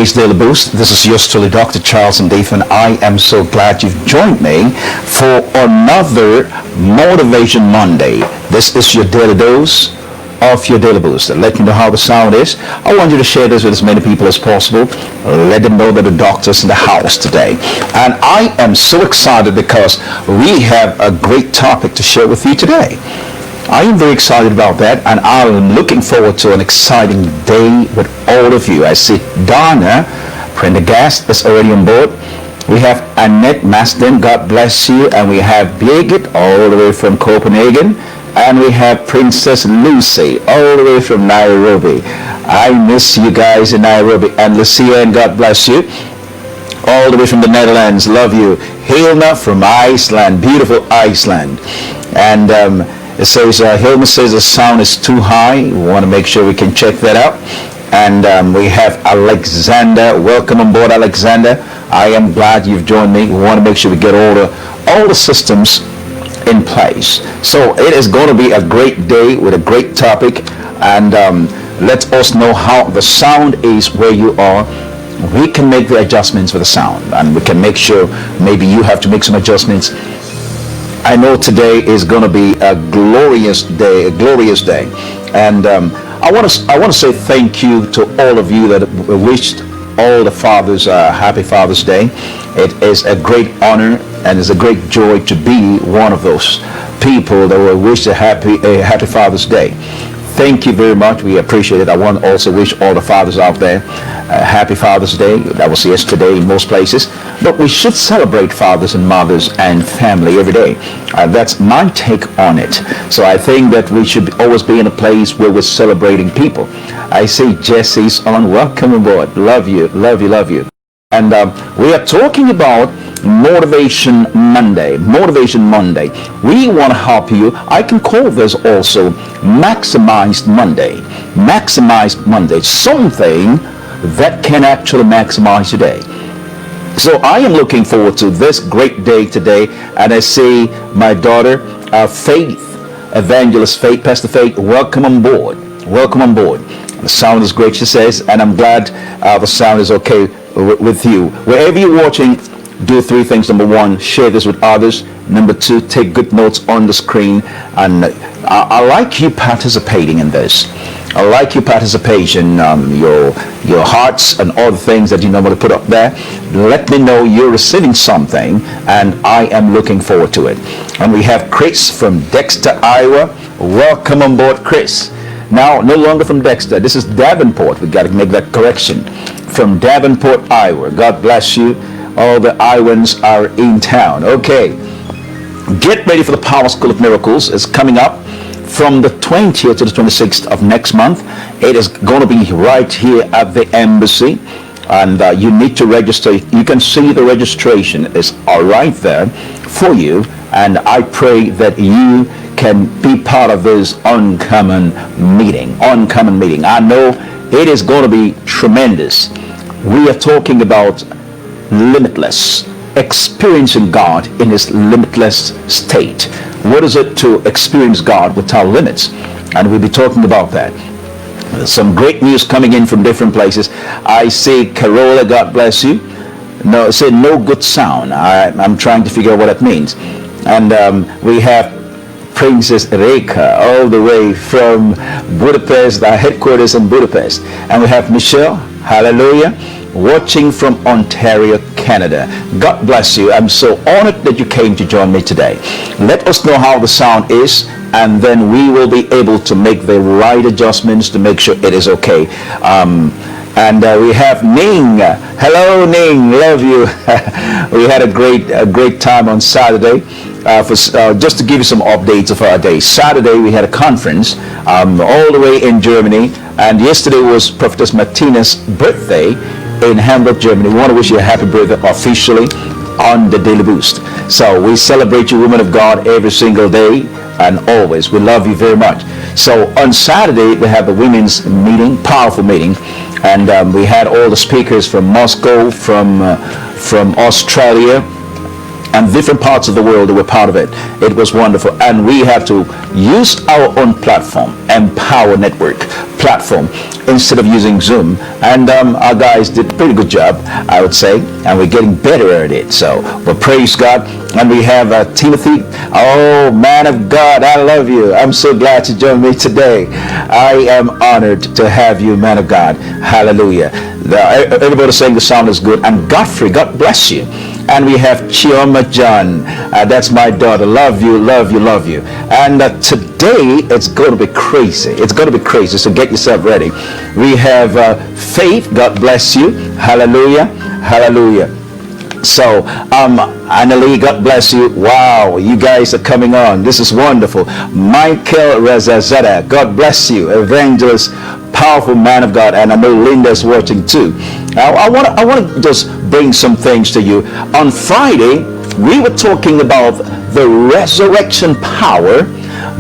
today's Daily Boost. This is yours truly, Dr. Charles Ndif, and I am so glad you've joined me for another Motivation Monday. This is your daily dose of your Daily Boost. Let me know how the sound is. I want you to share this with as many people as possible. Let them know that the doctor's in the house today. And I am so excited because we have a great topic to share with you today. I am very excited about that, and I'm looking forward to an exciting day with all of you. I see Donna Prendergast is already on board. We have Annette Masden, God bless you, and we have Birgit all the way from Copenhagen, and we have Princess Lucy all the way from Nairobi. I miss you guys in Nairobi. And Lucia, and God bless you, all the way from the Netherlands. Love you. Hilma from Iceland, beautiful Iceland. And it says, Hilma says the sound is too high. We want to make sure we can check that out. And we have Alexander. Welcome on board, Alexander. I am glad you've joined me. We want to make sure we get all the systems in place. So it is going to be a great day with a great topic. And let us know how the sound is where you are. We can make the adjustments for the sound, and we can make sure maybe you have to make some adjustments. I know today is going to be a glorious day, and I want to say thank you to all of you that wished all the fathers happy Father's Day. It is a great honor and it's a great joy to be one of those people that will wish a happy Father's Day. Thank you very much. We appreciate it. I want to also wish all the fathers out there happy Father's Day. That was yesterday in most places. But we should celebrate fathers and mothers and family every day. That's my take on it. So I think that we should always be in a place where we're celebrating people. I see Jesse's on. Welcome aboard. Love you, love you, love you. And we are talking about Motivation Monday. Motivation Monday. We want to help you. I can call this also Maximized Monday. Maximized Monday. Something that can actually maximize your day. So I am looking forward to this great day today. And I see my daughter, Faith, Evangelist Faith, Pastor Faith, welcome on board. Welcome on board. The sound is great, she says, and I'm glad the sound is okay with you. Wherever you're watching, do three things. Number one, share this with others. Number two, take good notes on the screen. And I like you participating in this. I like your participation, your hearts and all the things that you normally put up there. Let me know you're receiving something, and I am looking forward to it. And we have Chris from Dexter, Iowa. Welcome on board, Chris. Now, no longer from Dexter. This is Davenport. We got to make that correction. From Davenport, Iowa. God bless you. All the Iowans are in town. Okay. Get ready for the Power School of Miracles. It's coming up from the 20th to the 26th of next month. It is going to be right here at the embassy. And you need to register. You can see the registration is all right there for you. And I pray that you can be part of this uncommon meeting. I know it is going to be tremendous. We are talking about limitless, experiencing God in his limitless state. What is it to experience God without limits? And we'll be talking about that. Some great news coming in from different places. I see Carola, God bless you. No, say no good sound. I'm trying to figure out what that means. And we have Princess Reka all the way from Budapest, our headquarters in Budapest. And we have Michelle, hallelujah, watching from Ontario, Canada. God bless you. I'm so honored that you came to join me today. Let us know how the sound is, and then we will be able to make the right adjustments to make sure it is okay. And we have Ning. Hello, Ning. Love you. We had a great time on Saturday. Just to give you some updates of our day. Saturday we had a conference all the way in Germany, and yesterday was Prophetess Martina's birthday in Hamburg, Germany. We want to wish you a happy birthday officially on the Daily Boost. So we celebrate you, women of God, every single day and always. We love you very much. So on Saturday we had the women's meeting, powerful meeting, and we had all the speakers from Moscow, from Australia, and different parts of the world that were part of it. It was wonderful. And we have to use our own platform, Empower Network platform, instead of using Zoom. And our guys did a pretty good job, I would say, and we're getting better at it. So, but praise God. And we have Timothy. Oh, man of God, I love you. I'm so glad to join me today. I am honored to have you, man of God. Hallelujah. Everybody saying the sound is good. And Godfrey, God bless you. And we have Chioma John. That's my daughter. Love you, love you, love you. And today it's going to be crazy. It's going to be crazy. So get yourself ready. We have Faith. God bless you. Hallelujah. Hallelujah. So, Annalie, God bless you. Wow, you guys are coming on. This is wonderful. Michael Rezazada, God bless you. Evangelist, powerful man of God. And I know Linda's watching too. I want to just bring some things to you. On Friday, we were talking about the resurrection power.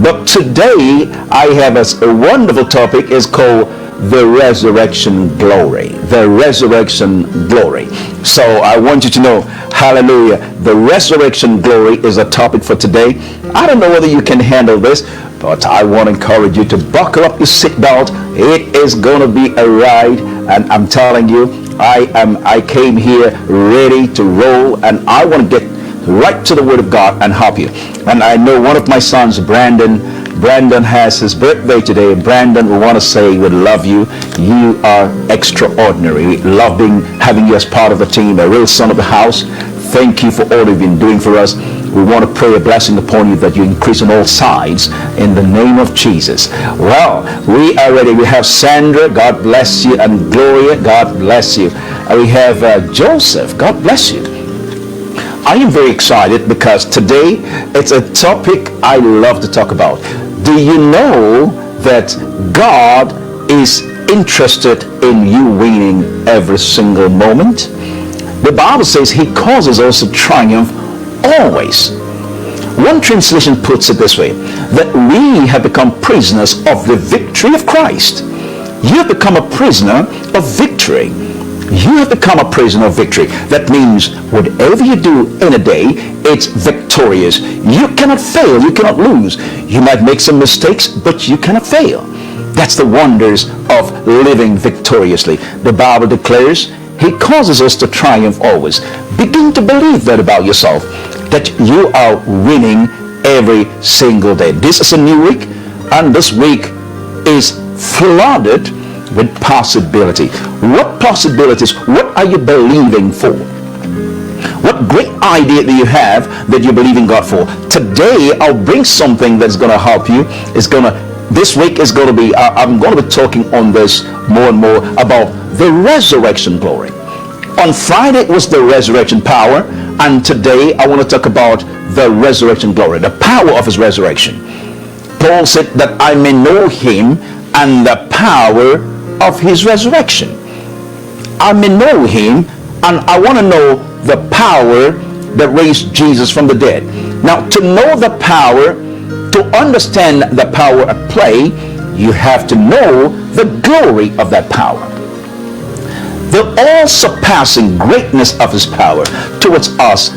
But today, I have a wonderful topic. It's called the resurrection glory. The resurrection glory. So I want you to know, hallelujah, the resurrection glory is a topic for today. I don't know whether you can handle this, but I want to encourage you to buckle up your seatbelt. It is going to be a ride, and I'm telling you, I came here ready to roll, and I want to get right to the Word of God and help you. And I know one of my sons, Brandon has his birthday today. Brandon, we want to say we love you. You are extraordinary. We love having you as part of the team, a real son of the house. Thank you for all you've been doing for us. We want to pray a blessing upon you that you increase on all sides in the name of Jesus. Well, we are ready. We have Sandra, God bless you, and Gloria, God bless you. And we have Joseph, God bless you. I am very excited because today it's a topic I love to talk about. Do you know that God is interested in you winning every single moment? The Bible says he causes us to triumph always. One translation puts it this way, that we have become prisoners of the victory of Christ. You have become a prisoner of victory. You have become a prisoner of victory. That means whatever you do in a day, it's victorious. You cannot fail. You cannot lose. You might make some mistakes, but you cannot fail. That's the wonders of living victoriously. The Bible declares he causes us to triumph always. Begin to believe that about yourself, that you are winning every single day. This is a new week, and this week is flooded with possibility. What possibilities? What are you believing for? What great idea do you have that you believe in God for? Today, I'll bring something that's going to help you. This week is going to be, I'm going to be talking on this more and more about the resurrection glory. On Friday was the resurrection power, and today I want to talk about the resurrection glory, the power of his resurrection. Paul said that I may know him and the power of his resurrection. I may know him, and I want to know the power that raised Jesus from the dead. Now, to know the power, to understand the power at play, you have to know the glory of that power. The all-surpassing greatness of his power towards us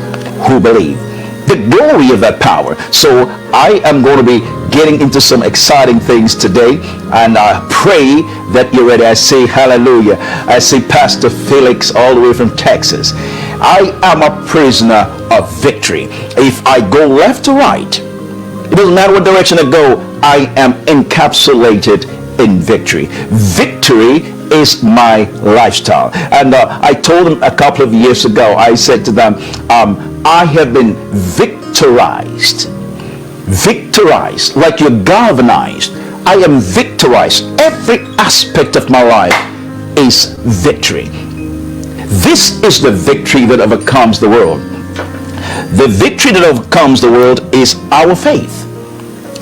who believe. The glory of that power. So I am going to be getting into some exciting things today, and I pray that you're ready. I say hallelujah. I see Pastor Felix all the way from Texas. I am a prisoner of victory. If I go left to right, it doesn't matter what direction I go, I am encapsulated in victory. Victory is my lifestyle. And I told them a couple of years ago, I said to them, I have been victorized, like you're galvanized. I am victorized. Every aspect of my life is victory. This is the victory that overcomes the world. The victory that overcomes the world is our faith.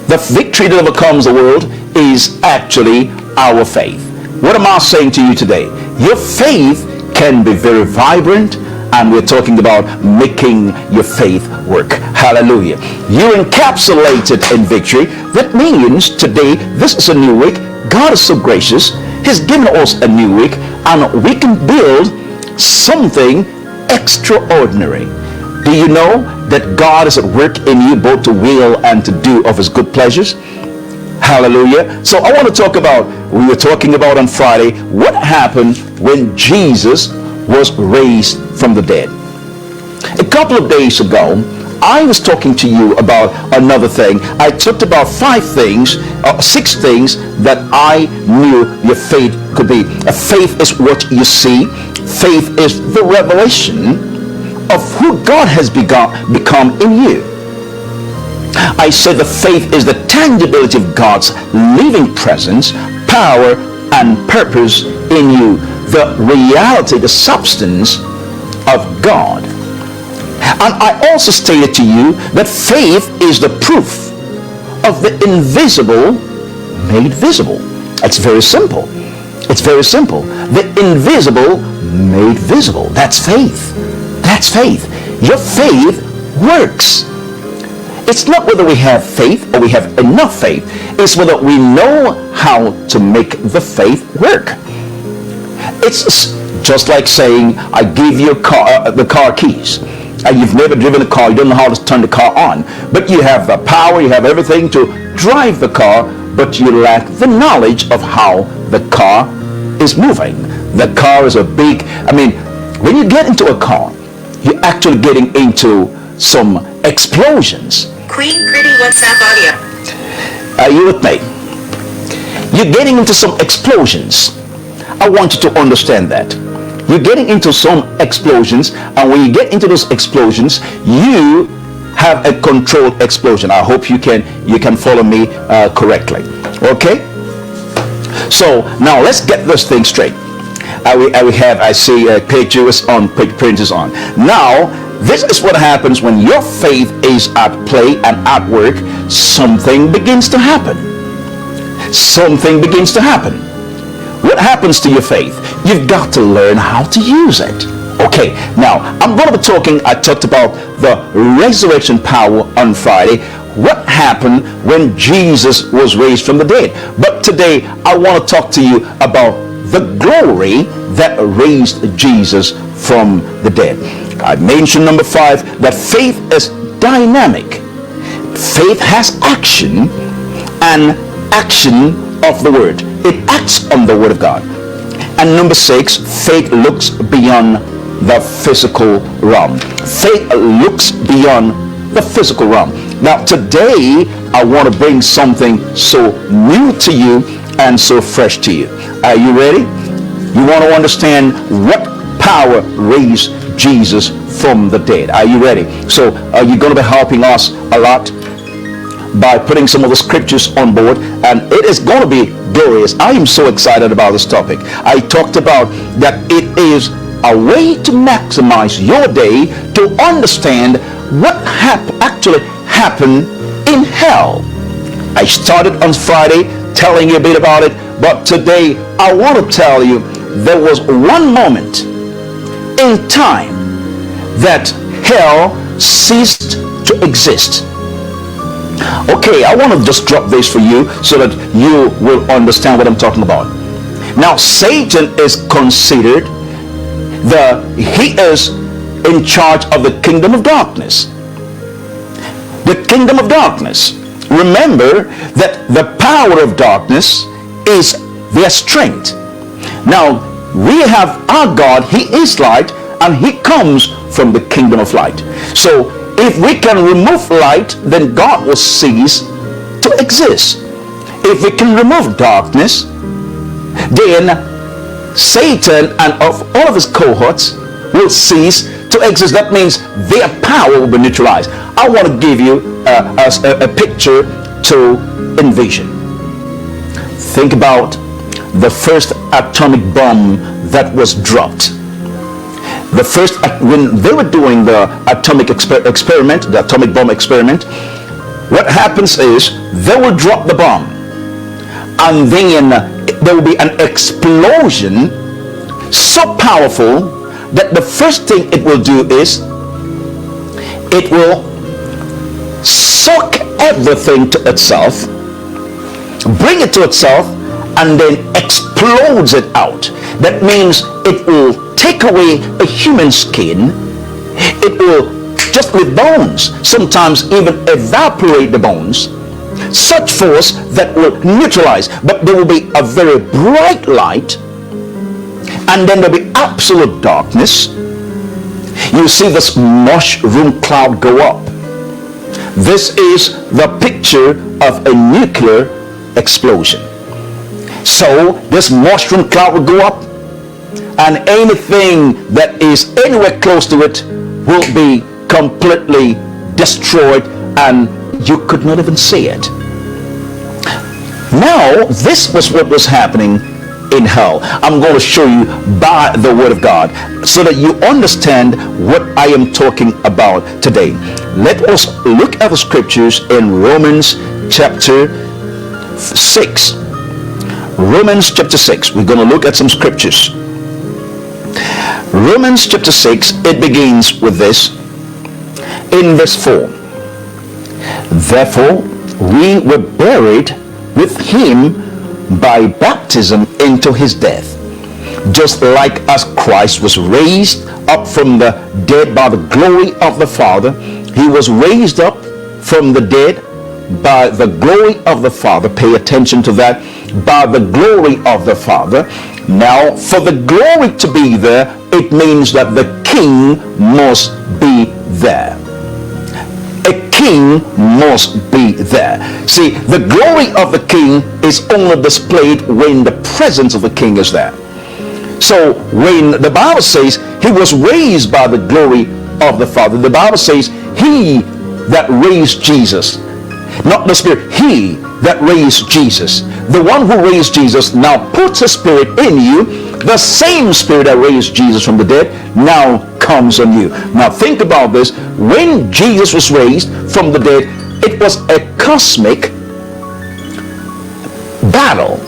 The victory that overcomes the world is actually our faith. What am I saying to you today? Your faith can be very vibrant, and we're talking about making your faith work. Hallelujah. You're encapsulated in victory. That means today, this is a new week. God is so gracious. He's given us a new week, and we can build something extraordinary. Do you know that God is at work in you both to will and to do of his good pleasures? Hallelujah. So I want to talk about, we were talking about on Friday, what happened when Jesus was raised from the dead. A couple of days ago, I was talking to you about another thing. I talked about 6 things that I knew your faith could be. Faith is what you see. Faith is the revelation of who God has become in you. I said the faith is the tangibility of God's living presence, power, and purpose in you. The reality, the substance of God. And I also stated to you that faith is the proof of the invisible made visible. It's very simple. It's very simple. The invisible made visible. That's faith. That's faith. Your faith works. It's not whether we have faith or we have enough faith. It's whether we know how to make the faith work. It's just like saying, I give you the car keys. And you've never driven a car, you don't know how to turn the car on. But you have the power, you have everything to drive the car, but you lack the knowledge of how the car is moving. The car is when you get into a car, you're actually getting into some explosions. Queen Pretty WhatsApp audio. Are you with me? You're getting into some explosions. I want you to understand that. You're getting into some explosions, and when you get into those explosions, you have a controlled explosion. I hope you can follow me correctly. Okay? So now let's get this thing straight. I see pages on, printers on. Now, this is what happens when your faith is at play and at work. Something begins to happen. Something begins to happen. What happens to your faith? You've got to learn how to use it. Okay, now I'm going to be I talked about the resurrection power on Friday. What happened when Jesus was raised from the dead? But today I want to talk to you about the glory that raised Jesus from the dead. I mentioned number 5, that faith is dynamic. Faith has action, and action of the word. It acts on the word of God. And number 6, faith looks beyond the physical realm. Faith looks beyond the physical realm. Now today I want to bring something so new to you and so fresh to you. Are you ready? You want to understand what power raised Jesus from the dead. Are you ready? So you're going to be helping us a lot by putting some of the scriptures on board, and it is going to be glorious. I am so excited about this topic. I talked about that it is a way to maximize your day to understand what actually happened in hell. I started on Friday telling you a bit about it, but today I want to tell you there was one moment in time that hell ceased to exist. Okay, I want to just drop this for you so that you will understand what I'm talking about. Now, Satan is considered he is in charge of the kingdom of darkness. The kingdom of darkness. Remember that the power of darkness is their strength. Now, we have our God, he is light, and he comes from the kingdom of light. So, if we can remove light, then God will cease to exist. If we can remove darkness, then Satan and all of his cohorts will cease to exist. That means their power will be neutralized. I want to give you a picture to envision. Think about the first atomic bomb that was dropped. The first, when they were doing the atomic experiment, the atomic bomb experiment, what happens is they will drop the bomb, and then there will be an explosion so powerful that the first thing it will do is it will suck everything to itself, bring it to itself, and then explodes it out. That means it will take away a human skin, it will just leave bones, sometimes even evaporate the bones. Such force that will neutralize, but there will be a very bright light, and then there'll be absolute darkness. You see this mushroom cloud go up. This is the picture of a nuclear explosion. So this mushroom cloud will go up, and anything that is anywhere close to it will be completely destroyed, and you could not even see it. Now, this was what was happening in hell. I'm going to show you by the word of God so that you understand what I am talking about today. Let us look at the scriptures in Romans chapter 6. Romans chapter 6. We're going to look at some scriptures. Romans chapter 6, it begins with this. In verse 4. Therefore, we were buried with him by baptism into his death, just like as Christ was raised up from the dead by the glory of the Father. He was raised up from the dead by the glory of the Father. Pay attention to that. By the glory of the Father. Now, for the glory to be there, it means that the king must be there. A king must be there. See, the glory of the king is only displayed when the presence of the king is there. So when the Bible says he was raised by the glory of the Father, the Bible says he that raised Jesus, not the Spirit, he that raised Jesus, the one who raised Jesus now puts a spirit in you. The same spirit that raised Jesus from the dead now comes on you. Now think about this. When Jesus was raised from the dead, it was a cosmic battle.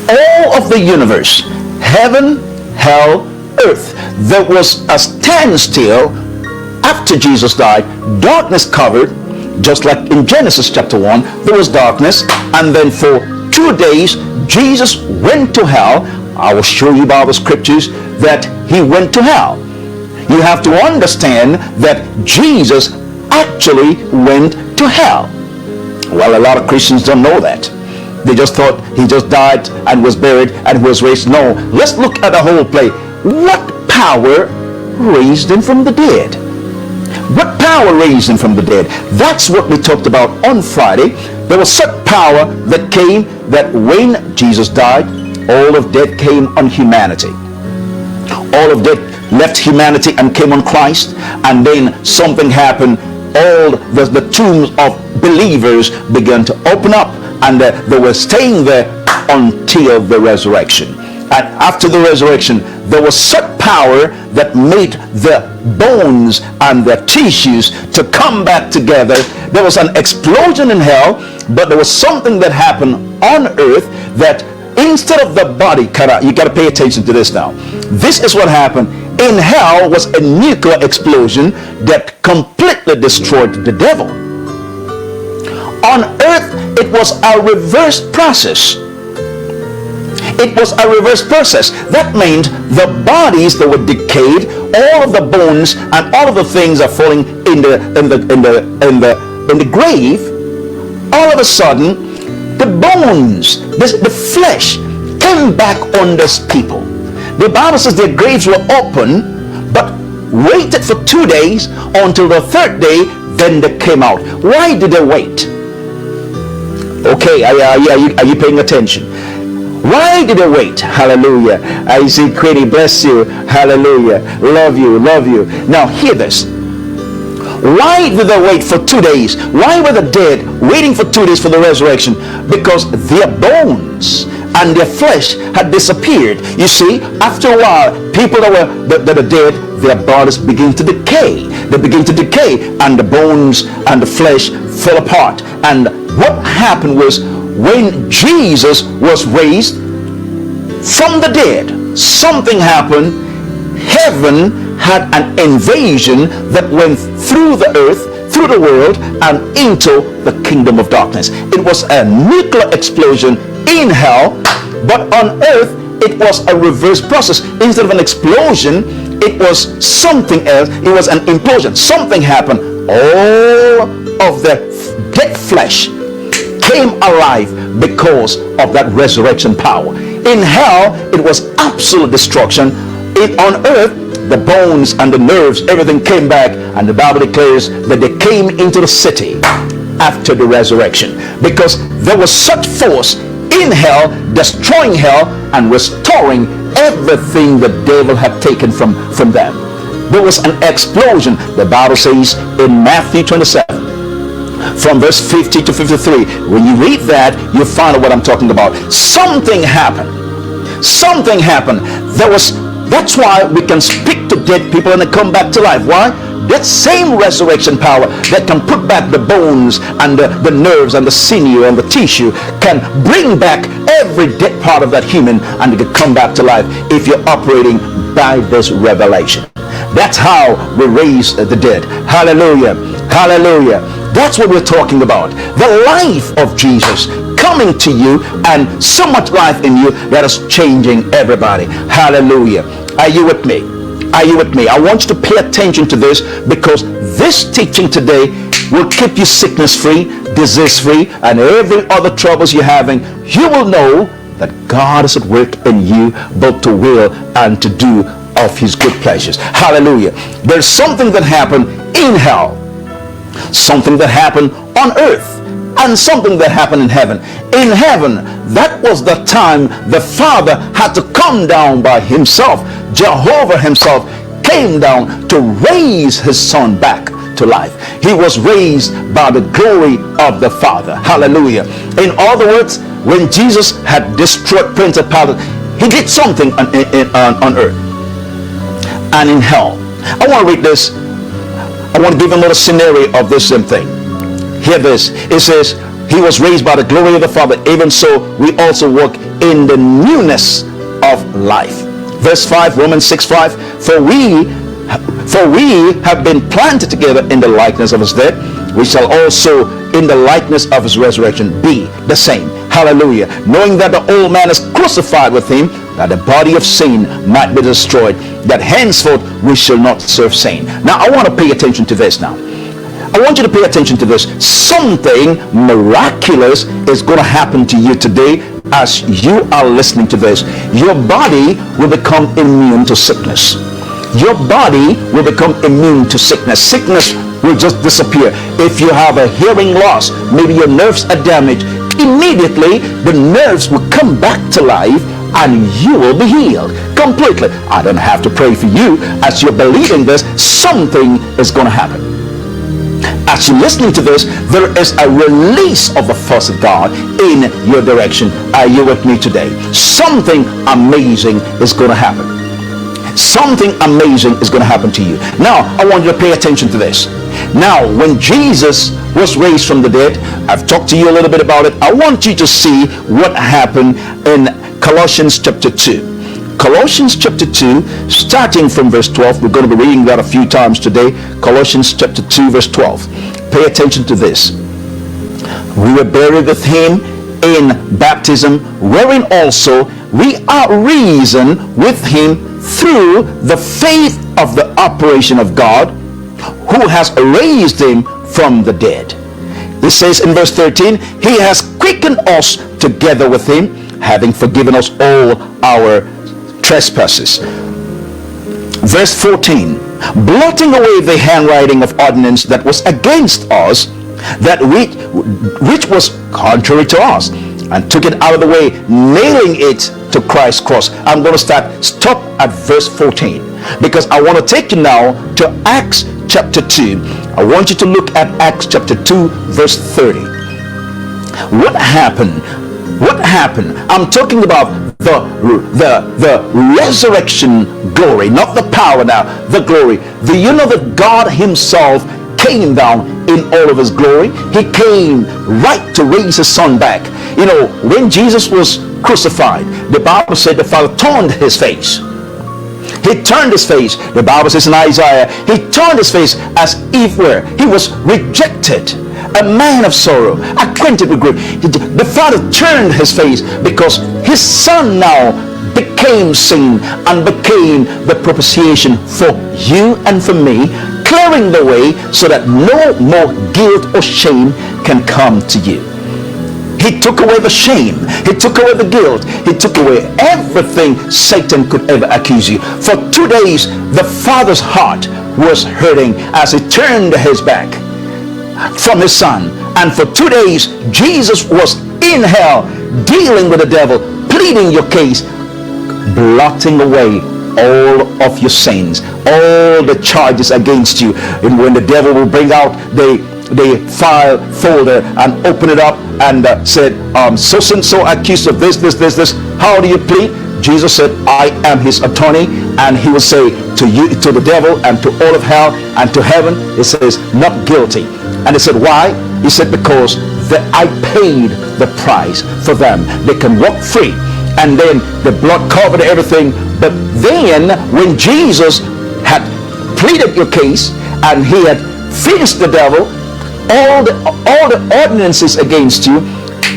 All of the universe, heaven, hell, earth, there was a standstill after Jesus died. Darkness covered, just like in Genesis chapter 1, there was darkness, and then for 2 days Jesus went to hell. I will show you by the scriptures that he went to hell. You have to understand that Jesus actually went to hell. Well, a lot of Christians don't know that. They just thought he just died and was buried and was raised. No, let's look at the whole play. What power raised him from the dead? What power raised him from the dead? That's what we talked about on Friday. There was such power that came that when Jesus died, all of death came on humanity. All of death left humanity and came on Christ. And then something happened. All the tombs of believers began to open up, and they were staying there until the resurrection. And after the resurrection, there was such power that made the bones and the tissues to come back together. There was an explosion in hell, but there was something that happened on earth that instead of the body cut out, you got to pay attention to this now. This is what happened. In hell was a nuclear explosion that completely destroyed the devil. On earth, it was a reverse process. It was a reverse process. That meant the bodies that were decayed, all of the bones and all of the things are falling in the grave. All of a sudden, the bones, the flesh came back on these people. The Bible says their graves were open, but waited for 2 days until the third day, then they came out. Why did they wait? Okay, are you paying attention? Why did they wait? Hallelujah. I see Queenie, bless you. Hallelujah. Love you, love you. Now hear this. Why did they wait for 2 days? Why were the dead waiting for 2 days for the resurrection? Because their bones and their flesh had disappeared. You see, after a while, people that are dead, their bodies begin to decay. They begin to decay, and the bones and the flesh fell apart. And what happened was, when Jesus was raised from the dead, something happened. Heaven had an invasion that went through the earth, through the world, and into the kingdom of darkness. It was a nuclear explosion in hell, but on earth it was a reverse process. Instead of an explosion, it was something else. It was an implosion. Something happened. All of the dead flesh came alive because of that resurrection power. In hell, it was absolute destruction. On earth, the bones and the nerves, everything came back, and the Bible declares that they came into the city after the resurrection, because there was such force in hell, destroying hell and restoring everything the devil had taken from them. There was an explosion. The Bible says in Matthew 27 from verse 50 to 53, when you read that, you find out what I'm talking about. Something happened. That's why we can speak to dead people and they come back to life. Why? That same resurrection power that can put back the bones and the nerves and the sinew and the tissue can bring back every dead part of that human, and it can come back to life if you're operating by this revelation. That's how we raise the dead. Hallelujah. Hallelujah. That's what we're talking about. The life of Jesus coming to you, and so much life in you that is changing everybody. Hallelujah. Are you with me? Are you with me? I want you to pay attention to this, because this teaching today will keep you sickness free, disease free, and every other troubles you're having. You will know that God is at work in you, both to will and to do of his good pleasures. Hallelujah. There's something that happened in hell, something that happened on earth, and something that happened in heaven. In heaven, that was the time the Father had to come down by himself. Jehovah himself came down to raise his Son back to life. He was raised by the glory of the Father. Hallelujah. In other words, when Jesus had destroyed principalities, he did something on earth and in hell. I want to read this. I want to give another scenario of this same thing. Hear this. It says, he was raised by the glory of the Father. Even so, we also walk in the newness of life. Verse 5, Romans 6:5. For we have been planted together in the likeness of his death. We shall also in the likeness of his resurrection be the same. Hallelujah. Knowing that the old man is crucified with him, that the body of sin might be destroyed, that henceforth we shall not serve sin. Now I want to pay attention to this now. I want you to pay attention to this. Something miraculous is going to happen to you today as you are listening to this. Your body will become immune to sickness. Your body will become immune to sickness. Sickness will just disappear. If you have a hearing loss, maybe your nerves are damaged, immediately the nerves will come back to life and you will be healed completely. I don't have to pray for you. As you're believing this, something is going to happen. As you're listening to this, there is a release of the force of God in your direction. Are you with me today? Something amazing is going to happen. Something amazing is going to happen to you. Now, I want you to pay attention to this. Now, when Jesus was raised from the dead, I've talked to you a little bit about it. I want you to see what happened in Colossians chapter 2. Colossians chapter 2, starting from verse 12. We're going to be reading that a few times today. Colossians chapter 2, verse 12. Pay attention to this. We were buried with him in baptism, wherein also we are risen with him through the faith of the operation of God, who has raised him from the dead. It says in verse 13, he has quickened us together with him, having forgiven us all our trespasses. Verse 14, blotting away the handwriting of ordinance that was against us, that which was contrary to us, and took it out of the way, nailing it to Christ's cross. I'm going to stop at verse 14, because I want to take you now to Acts chapter 2. I want you to look at Acts chapter 2, verse 30. What happened? What happened? I'm talking about the resurrection glory, not the power now, the glory. Do you know that God himself came down in all of his glory? He came right to raise his Son back. You know, when Jesus was crucified, the Bible said the Father turned his face. He turned his face. The Bible says in Isaiah, he turned his face as if he was rejected, a man of sorrow, acquainted with grief. The Father turned his face because his Son now became sin and became the propitiation for you and for me, clearing the way so that no more guilt or shame can come to you. He took away the shame. He took away the guilt. He took away everything Satan could ever accuse you. For 2 days, the Father's heart was hurting as he turned his back from his son. And for 2 days, Jesus was in hell, dealing with the devil, pleading your case, blotting away all of your sins, all the charges against you. And when the devil will bring out the file folder and open it up and said, so accused of this, how do you plead? Jesus said, I am his attorney, and he will say to you, to the devil, and to all of hell, and to heaven, it says, not guilty. And he said, why? He said, because I paid the price for them. They can walk free. And then the blood covered everything. But then when Jesus had pleaded your case and he had finished the devil, all the ordinances against you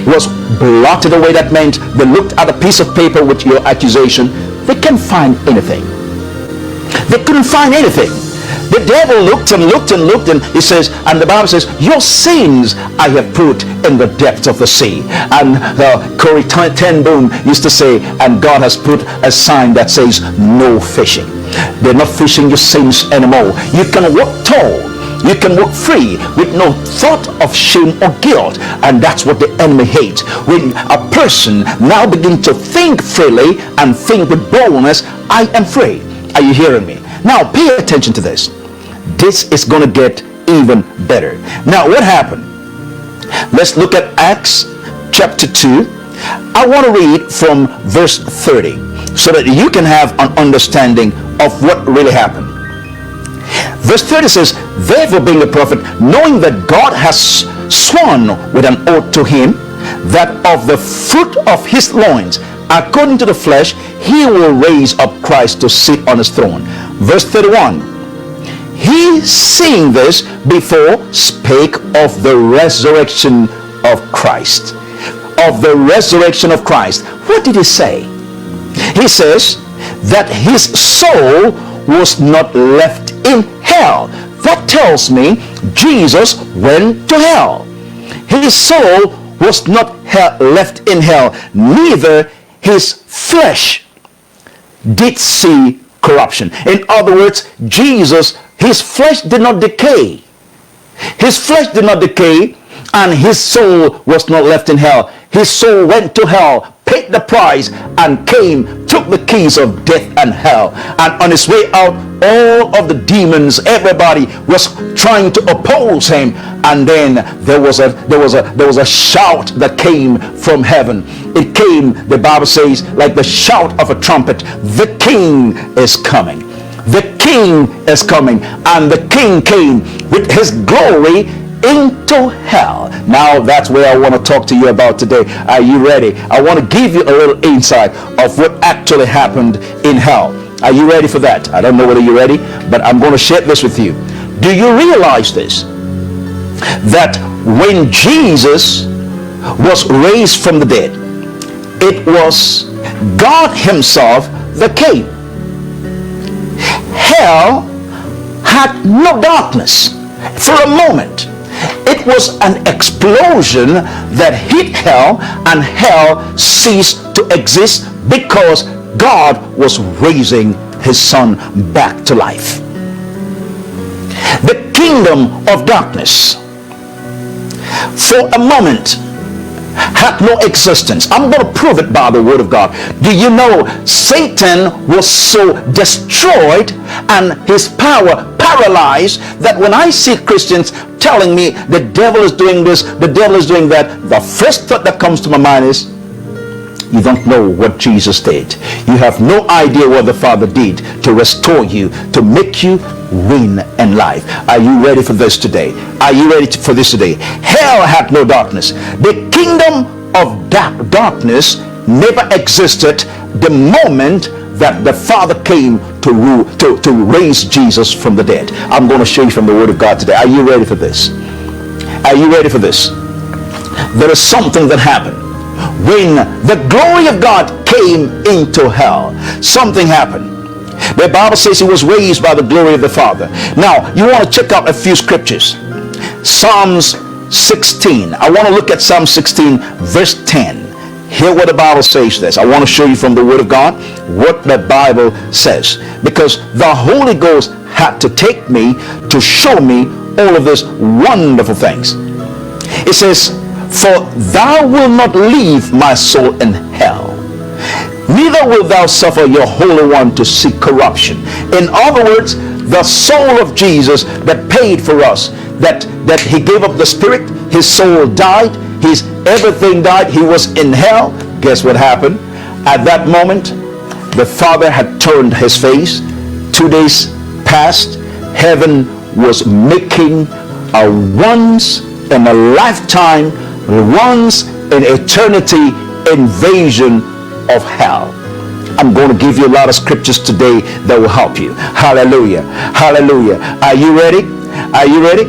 was blotted away. That meant they looked at a piece of paper with your accusation. They can't find anything. They couldn't find anything. The devil looked and looked and looked, and he says, and the Bible says, your sins I have put in the depths of the sea. And Corrie ten Boom used to say, and God has put a sign that says no fishing. They're not fishing your sins anymore. You can walk tall. You can walk free with no thought of shame or guilt. And that's what the enemy hates. When a person now begins to think freely and think with boldness, I am free. Are you hearing me? Now pay attention to this. This is going to get even better. Now what happened? Let's look at Acts chapter 2. I want to read from verse 30 so that you can have an understanding of what really happened. Verse 30 says, therefore being a prophet, knowing that God has sworn with an oath to him, that of the fruit of his loins, according to the flesh, he will raise up Christ to sit on his throne. Verse 31, he seeing this before spake of the resurrection of Christ. Of the resurrection of Christ. What did he say? He says that his soul was not left in hell. That tells me Jesus went to hell. His soul was not left in hell, neither his flesh did see corruption. In other words, Jesus, his flesh did not decay. His flesh did not decay, and his soul was not left in hell. His soul went to hell, paid the price, and came, took the keys of death and hell. And on his way out, all of the demons, everybody was trying to oppose him. And then there was a shout that came from heaven. It came, the Bible says, like the shout of a trumpet. The king is coming. The king is coming. And the king came with his glory into hell. Now that's where I want to talk to you about today. Are you ready? I want to give you a little insight of what actually happened in hell. Are you ready for that? I don't know whether you're ready, but I'm going to share this with you. Do you realize this? That when Jesus was raised from the dead, it was God himself that came. Hell had no darkness for a moment. It was an explosion that hit hell, and hell ceased to exist because God was raising his son back to life. The kingdom of darkness for a moment had no existence. I'm going to prove it by the word of God. Do you know Satan was so destroyed and his power paralyzed that when I see Christians telling me the devil is doing this, the devil is doing that, the first thought that comes to my mind is, you don't know what Jesus did. You have no idea what the Father did to restore you, to make you win in life. Are you ready for this today? Are you ready for this today? Hell had no darkness. The kingdom of darkness never existed the moment that the Father came to rule, to raise Jesus from the dead. I'm going to show you from the Word of God today. Are you ready for this? Are you ready for this? There is something that happened when the glory of God came into hell, something happened. The Bible says he was raised by the glory of the Father. Now, you want to check out a few scriptures. Psalms 16. I want to look at Psalm 16, verse 10. Hear what the Bible says this. I want to show you from the Word of God what the Bible says. Because the Holy Ghost had to take me to show me all of these wonderful things. It says, for thou wilt not leave my soul in hell, neither wilt thou suffer your Holy One to see corruption. In other words, the soul of Jesus that paid for us, that he gave up the spirit, his soul died, his everything died, he was in hell. Guess what happened? At that moment, the Father had turned his face. 2 days passed. Heaven was making a once in a lifetime, once in eternity invasion of hell. I'm going to give you a lot of scriptures today that will help you. Hallelujah. Hallelujah. Are you ready? Are you ready?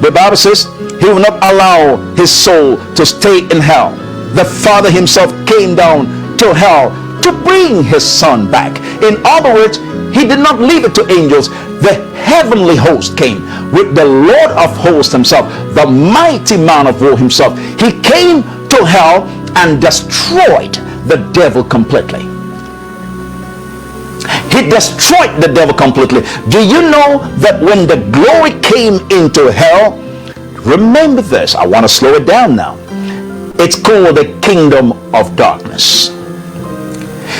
The Bible says he will not allow his soul to stay in hell. The Father himself came down to hell to bring his son back. In other words, he did not leave it to angels. The heavenly host came with the Lord of hosts himself, the mighty man of war himself. He came to hell and destroyed the devil completely. He destroyed the devil completely. Do you know that when the glory came into hell, remember this, I want to slow it down now. It's called the kingdom of darkness.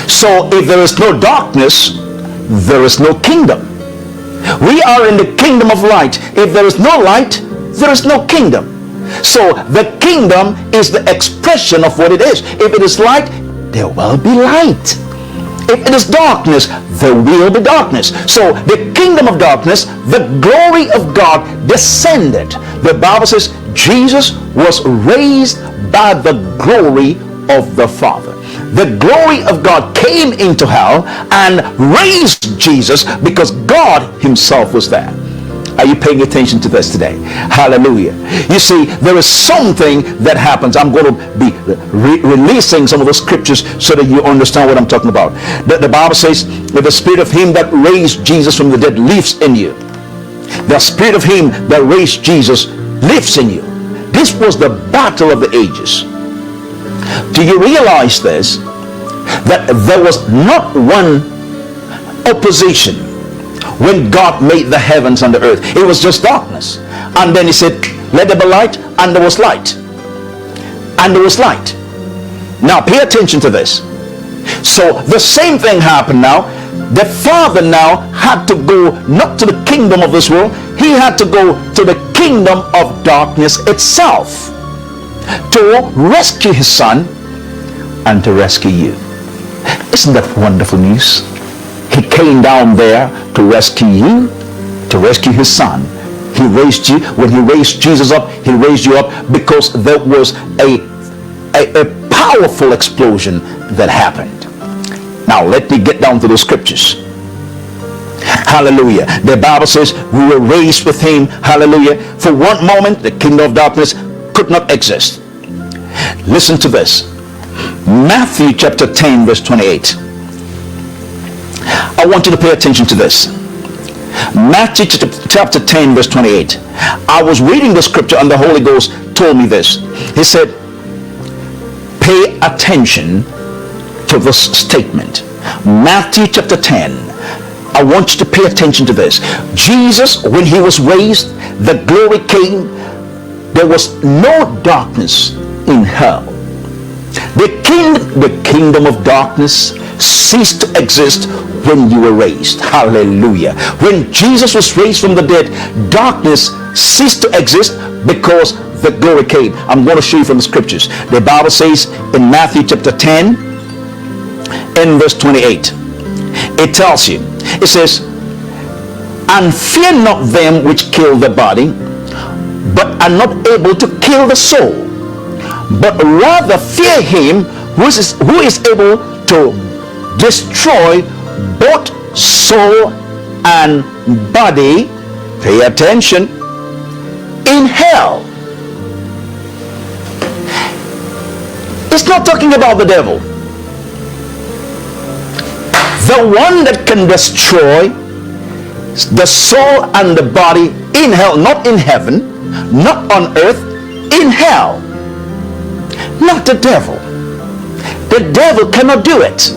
So if there is no darkness, there is no kingdom. We are in the kingdom of light. If there is no light, there is no kingdom. So the kingdom is the expression of what it is. If it is light, there will be light. If it is darkness, there will be darkness. So the kingdom of darkness, the glory of God descended. The Bible says Jesus was raised by the glory of the Father. The glory of God came into hell and raised Jesus because God himself was there. Are you paying attention to this today? Hallelujah. You see, there is something that happens. I'm going to be releasing some of the scriptures so that you understand what I'm talking about. The Bible says that the spirit of him that raised Jesus from the dead lives in you. The spirit of him that raised Jesus lives in you. This was the battle of the ages. Do you realize this? That there was not one opposition when God made the heavens and the earth. It was just darkness. And then he said, let there be light, and there was light. And there was light. Now pay attention to this. So the same thing happened now. The Father now had to go not to the kingdom of this world. He had to go to the kingdom of darkness itself to rescue his son and to rescue you. Isn't that wonderful news? He came down there to rescue you, to rescue his son. He raised you. When he raised Jesus up, he raised you up because there was a powerful explosion that happened. Now let me get down to the scriptures. Hallelujah. The Bible says we were raised with him. Hallelujah. For one moment, the kingdom of darkness could not exist. Listen to this. Matthew chapter 10 verse 28. I want you to pay attention to this. Matthew chapter 10 verse 28. I was reading the scripture and the Holy Ghost told me this. He said, pay attention to this statement. Matthew chapter 10. I want you to pay attention to this. Jesus, when he was raised, the glory came. There was no darkness in hell. The kingdom of darkness ceased to exist when you were raised. Hallelujah. When Jesus was raised from the dead, darkness ceased to exist because the glory came. I'm going to show you from the scriptures. The Bible says in Matthew chapter 10 in verse 28, it tells you, it says, and fear not them which kill the body, but are not able to kill the soul, but rather fear him who is able to destroy both soul and body, pay attention, in hell. It's not talking about the devil. The one that can destroy the soul and the body in hell, not in heaven, not on earth, in hell. Not the devil. The devil cannot do it.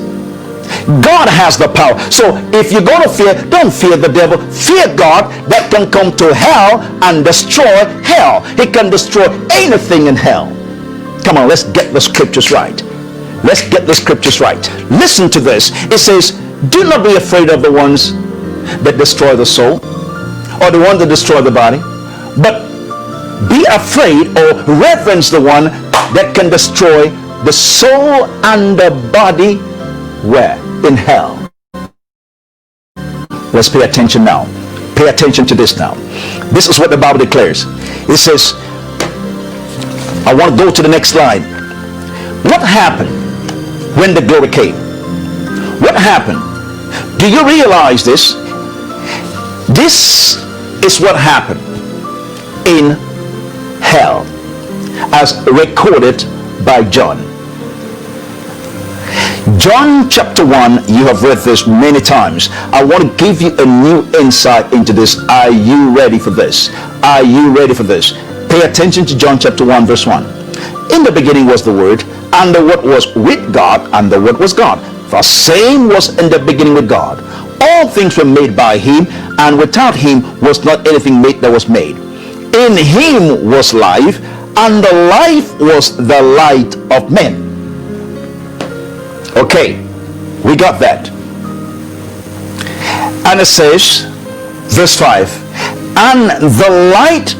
God has the power. So if you're going to fear, don't fear the devil. Fear God that can come to hell and destroy hell. He can destroy anything in hell. Come on, let's get the scriptures right. Let's get the scriptures right. Listen to this. It says, do not be afraid of the ones that destroy the soul or the ones that destroy the body, but be afraid or reverence the one that can destroy the soul and the body. Where? In hell. Let's pay attention now. Pay attention to this now. This is what the Bible declares. It says, I want to go to the next slide. What happened when the glory came? What happened? Do you realize this? This is what happened in hell as recorded by John. John chapter 1, you have read this many times. I want to give you a new insight into this. Are you ready for this? Are you ready for this? Pay attention to John chapter 1 verse 1. In the beginning was the Word, and the Word was with God, and the Word was God. The same was in the beginning with God. All things were made by him, and without him was not anything made that was made. In him was life, and the life was the light of men. Okay, we got that. And it says, verse 5, and the light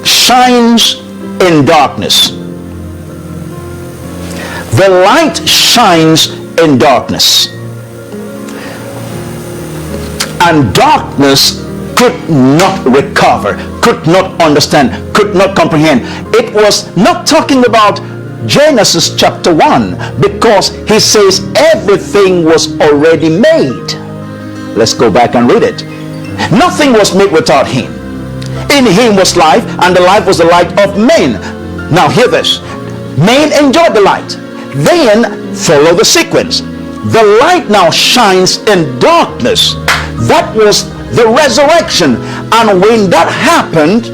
shines in darkness. The light shines in darkness. And darkness could not recover, could not understand, could not comprehend. It was not talking about Genesis chapter 1, because he says everything was already made. Let's go back and read it. Nothing was made without him. In him was life, and the life was the light of men. Now hear this. Men enjoyed the light. Then follow the sequence. The light now shines in darkness. That was the resurrection. And when that happened,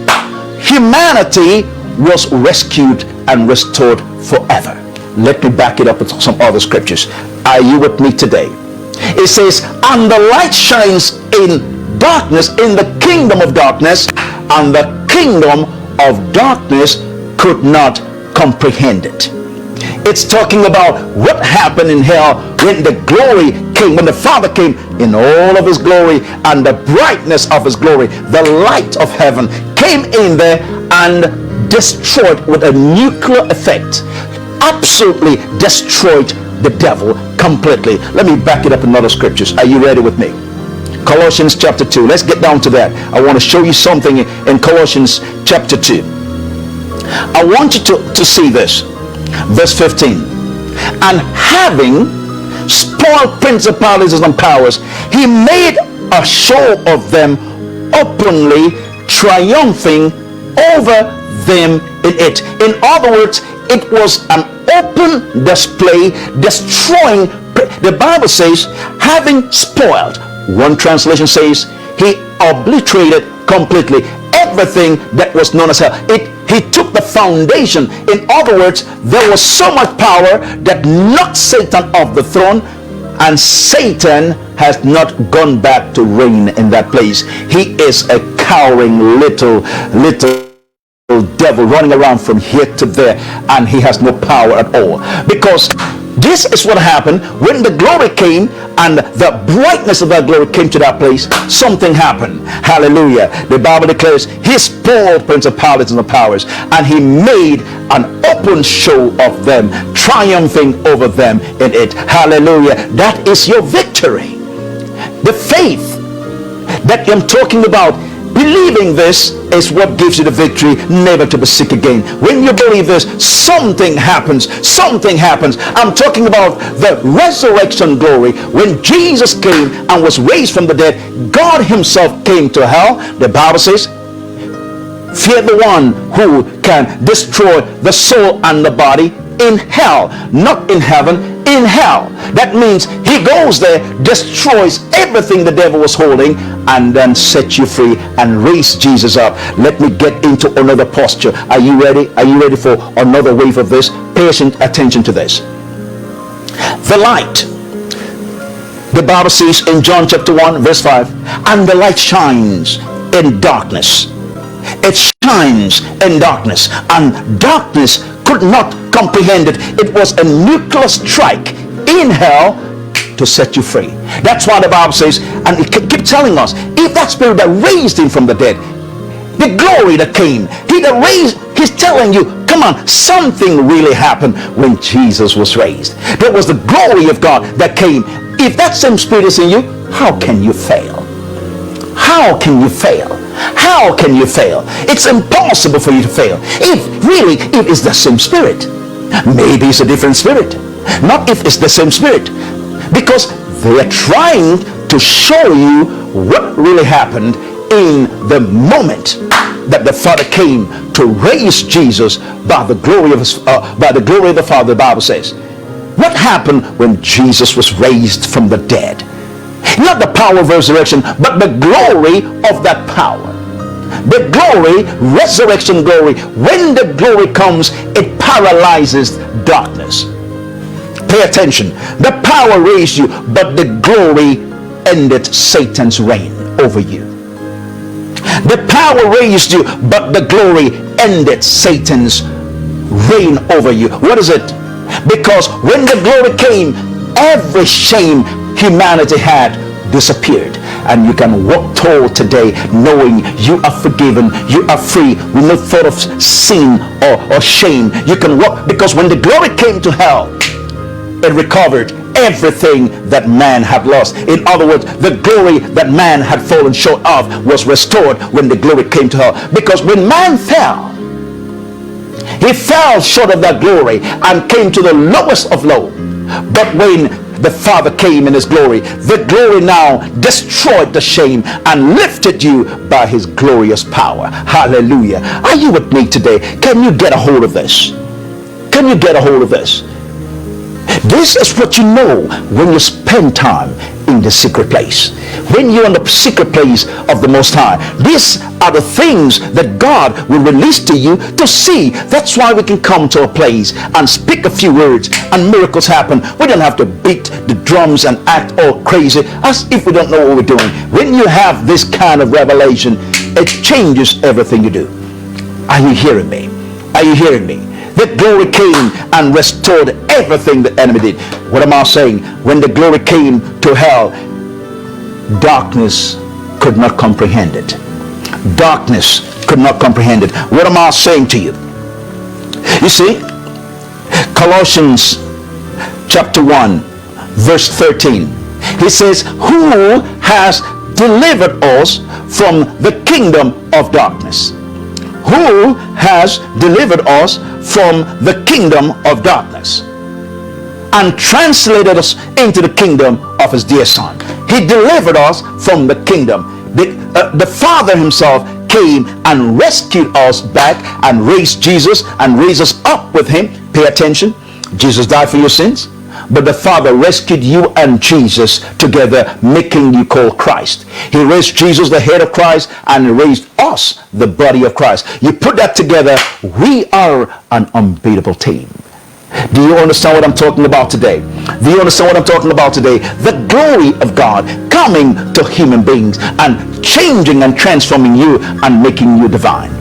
humanity was rescued and restored forever. Let me back it up with some other scriptures. Are you with me today? It says, and the light shines in darkness, in the kingdom of darkness, and the kingdom of darkness could not comprehend it. It's talking about what happened in hell when the glory came, when the Father came in all of his glory and the brightness of his glory. The light of heaven came in there and destroyed with a nuclear effect, absolutely destroyed the devil completely. Let me back it up in other scriptures. Are you ready with me? Colossians chapter 2. Let's get down to that. I want to show you something in Colossians chapter 2. I want you to see this. Verse 15. And having spoiled principalities and powers, he made a show of them openly, triumphing over them in it. In other words, it was an open display, destroying. The Bible says, having spoiled. One translation says, he obliterated completely everything that was known as hell. He took the foundation. In other words, there was so much power that knocked Satan off the throne, and Satan has not gone back to reign in that place. He is a cowering little devil running around from here to there, and he has no power at all. Because this is what happened when the glory came and the brightness of that glory came to that place. Something happened. Hallelujah. The Bible declares he spoiled principalities and powers, and he made an open show of them, triumphing over them in it. Hallelujah. That is your victory. The faith that I'm talking about, believing this, is what gives you the victory never to be sick again. When you believe this, something happens. Something happens. I'm talking about the resurrection glory. When Jesus came and was raised from the dead, God himself came to hell. The Bible says, fear the one who can destroy the soul and the body in hell, not in heaven, in hell. That means he goes there, destroys everything the devil was holding, and then sets you free and raise Jesus up. Let me get into another posture. Are you ready? Are you ready for another wave of this? Pay attention to this. The light. The Bible says in John chapter 1 verse 5, and the light shines in darkness. It shines in darkness, and darkness could not comprehend it. It was a nuclear strike in hell to set you free. That's why the Bible says, and it keeps telling us, if that spirit that raised him from the dead, the glory that came, he's telling you, come on, something really happened when Jesus was raised. There was the glory of God that came. If that same spirit is in you, how can you fail? How can you fail? How can you fail? It's impossible for you to fail. If it's the same spirit. Maybe it's a different spirit. Not if it's the same spirit. Because they are trying to show you what really happened in the moment that the Father came to raise Jesus by the glory of the Father. The Bible says, what happened when Jesus was raised from the dead? Not the power of resurrection, but the glory of that power. The glory, resurrection glory. When the glory comes, it paralyzes darkness. Pay attention. The power raised you, but the glory ended Satan's reign over you. The power raised you, but the glory ended Satan's reign over you. What is it? Because when the glory came, every shame humanity had disappeared, and you can walk tall today knowing you are forgiven, you are free, with no thought of sin or shame. You can walk, because when the glory came to hell, it recovered everything that man had lost. In other words, the glory that man had fallen short of was restored when the glory came to hell. Because when man fell, he fell short of that glory and came to the lowest of low. But when the Father came in his glory, the glory now destroyed the shame and lifted you by his glorious power. Hallelujah. Are you with me today? Can you get a hold of this? Can you get a hold of this? This is what you know when you spend time in the secret place. When you're in the secret place of the Most High. These are the things that God will release to you to see. That's why we can come to a place and speak a few words and miracles happen. We don't have to beat the drums and act all crazy as if we don't know what we're doing. When you have this kind of revelation, it changes everything you do. Are you hearing me? Are you hearing me? The glory came and restored everything the enemy did. What am I saying? When the glory came to hell, darkness could not comprehend it. Darkness could not comprehend it. What am I saying to you? You see, Colossians chapter 1 verse 13, he says, who has delivered us from the kingdom of darkness? Who has delivered us from the kingdom of darkness and translated us into the kingdom of his dear Son. He delivered us from the kingdom. The Father himself came and rescued us back and raised Jesus and raised us up with him. Pay attention. Jesus died for your sins, but the Father rescued you and Jesus together, making you called Christ. He raised Jesus, the head of Christ, and raised us, the body of Christ. You put that together, we are an unbeatable team. Do you understand what I'm talking about today? Do you understand what I'm talking about today? The glory of God coming to human beings and changing and transforming you and making you divine.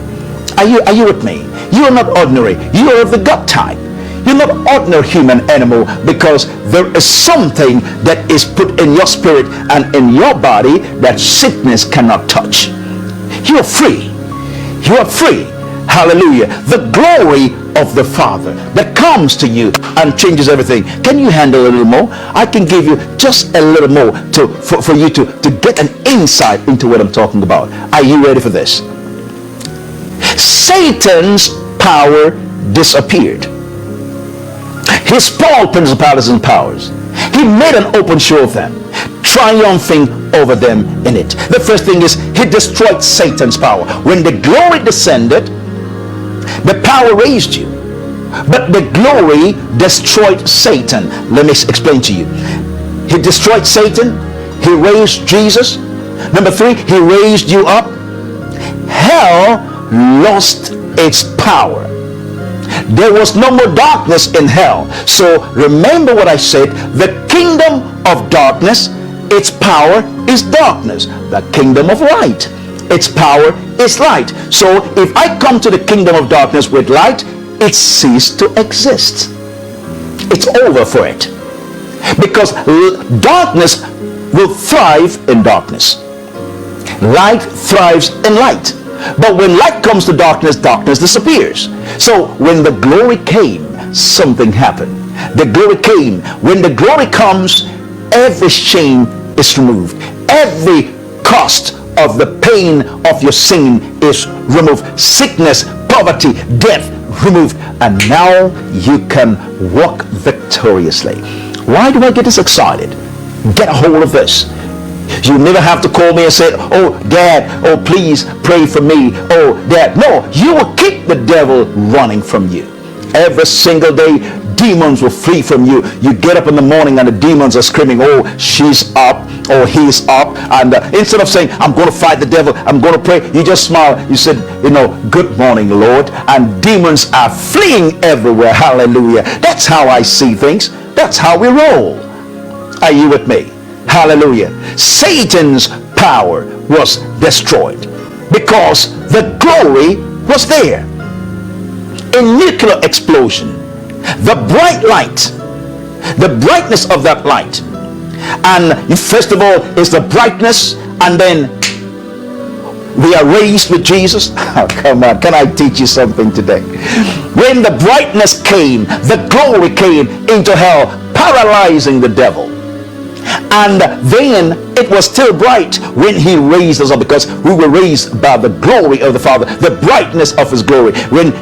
Are you with me? You are not ordinary. You are of the God type. You're not ordinary human animal, because there is something that is put in your spirit and in your body that sickness cannot touch. You are free. You are free. Hallelujah. The glory of the Father that comes to you and changes everything. Can you handle a little more? I can give you just a little more for you to get an insight into what I'm talking about. Are you ready for this? Satan's power disappeared. He spoiled principalities and powers. He made an open show of them, triumphing over them in it. The first thing is, he destroyed Satan's power. When the glory descended, the power raised you. But the glory destroyed Satan. Let me explain to you. He destroyed Satan. He raised Jesus. Number 3, he raised you up. Hell lost its power. There was no more darkness in hell. So remember what I said. The kingdom of darkness, its power is darkness. The kingdom of light, its power is light. So if I come to the kingdom of darkness with light, it ceased to exist. It's over for it. Because darkness will thrive in darkness. Light thrives in light. But when light comes to darkness, darkness disappears. So when the glory came, something happened. The glory came. When the glory comes, every shame is removed. Every cost of the pain of your sin is removed. Sickness, poverty, death removed. And now you can walk victoriously. Why do I get this excited? Get a hold of this. You never have to call me and say, oh Dad, oh please pray for me, oh Dad. No, you will keep the devil running from you. Every single day, demons will flee from you. You get up in the morning and the demons are screaming, oh, she's up, or he's up. And instead of saying, I'm going to fight the devil, I'm going to pray, you just smile. You said, good morning, Lord. And demons are fleeing everywhere. Hallelujah. That's how I see things. That's how we roll. Are you with me? Hallelujah. Satan's power was destroyed because the glory was there. A nuclear explosion, the bright light, the brightness of that light, and first of all is the brightness, and then we are raised with Jesus. Oh, come on, can I teach you something today? When the brightness came, the glory came into hell, paralyzing the devil. And then it was still bright when he raised us up, because we were raised by the glory of the Father, the brightness of his glory. When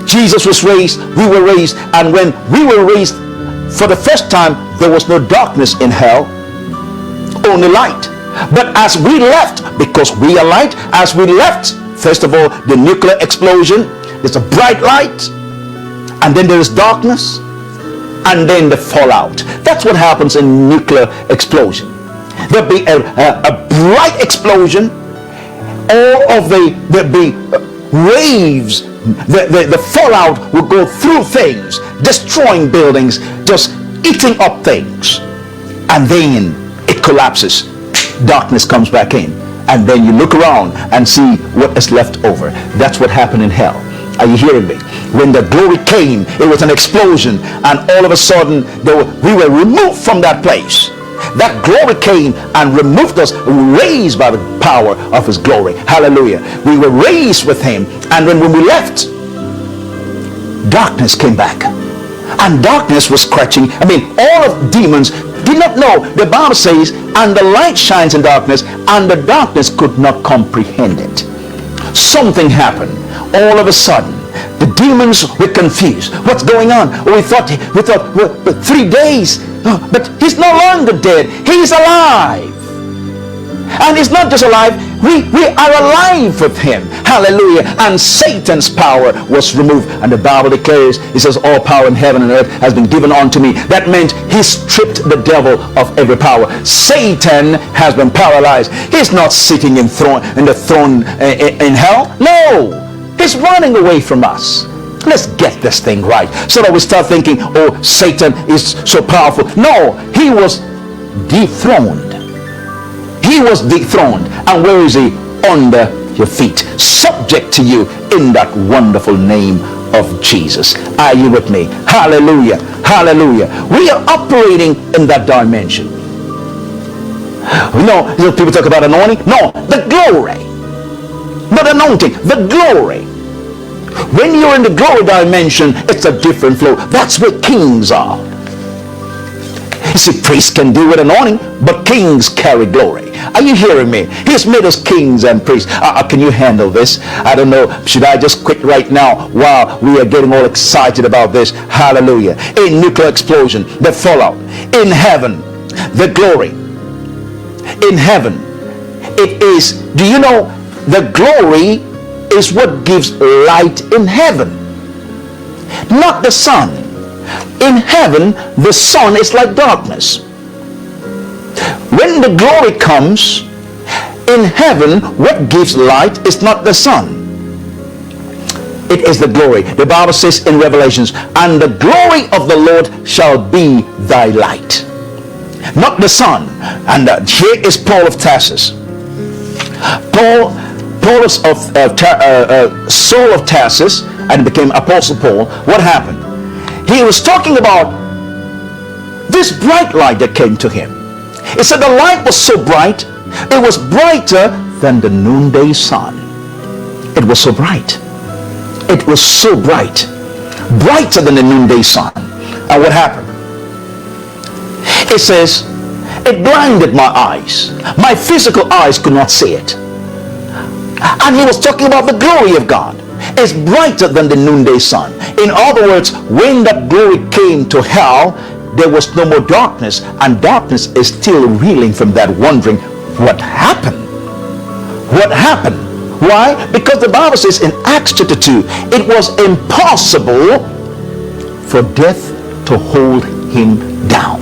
Jesus was raised, we were raised. And when we were raised for the first time, there was no darkness in hell, only light. But as we left, because we are light, as we left, first of all, the nuclear explosion, there's a bright light, and then there is darkness, and then the fallout. That's what happens in nuclear explosion. There'll be a bright explosion. All of the waves, the fallout will go through things, destroying buildings, just eating up things, and then it collapses. Darkness comes back in, and then you look around and see what is left over. That's what happened in hell. Are you hearing me? When the glory came, it was an explosion, and all of a sudden we were removed from that place. That glory came and removed us, raised by the power of his glory. Hallelujah. We were raised with him, and when we left, darkness came back, and darkness was scratching. All of demons did not know. The Bible says, and the light shines in darkness, and the darkness could not comprehend it. Something happened. All of a sudden, the demons were confused. What's going on? We thought well, 3 days, but he's no longer dead. He's alive. And he's not just alive, we are alive with him. Hallelujah. And Satan's power was removed. And the Bible declares, it says, all power in heaven and earth has been given unto me. That meant he stripped the devil of every power. Satan has been paralyzed. He's not sitting in the throne in hell. No, he's running away from us. Let's get this thing right, so that we start thinking, oh, Satan is so powerful. No, he was dethroned. He was dethroned. And where is he? Under your feet, subject to you in that wonderful name of Jesus. Are you with me? Hallelujah. Hallelujah. We are operating in that dimension. No, people talk about anointing. No, the glory. Not anointing, the glory. When you're in the glory dimension, it's a different flow. That's where kings are. You see, priests can do with anointing, but kings carry glory. Are you hearing me? He's made us kings and priests. Can you handle this? I don't know. Should I just quit right now while we are getting all excited about this? Hallelujah. A nuclear explosion, the fallout. In heaven, the glory. In heaven, it is, do you know, the glory is what gives light in heaven. not the sun. In heaven, the sun is like darkness. When the glory comes, in heaven, what gives light is not the sun. It is the glory. The Bible says in Revelations, and the glory of the Lord shall be thy light. Not the sun. And here is Paul of Tarsus. Paul is of Saul of Tarsus, and became Apostle Paul. What happened? He was talking about this bright light that came to him. He said the light was so bright, it was brighter than the noonday sun. It was so bright. It was so bright. Brighter than the noonday sun. And what happened? It says, it blinded my eyes. My physical eyes could not see it. And he was talking about the glory of God. It's brighter than the noonday sun. In other words, when that glory came to hell, there was no more darkness, and darkness is still reeling from that, wondering what happened. What happened? Why? Because the Bible says in Acts chapter 2, it was impossible for death to hold him down.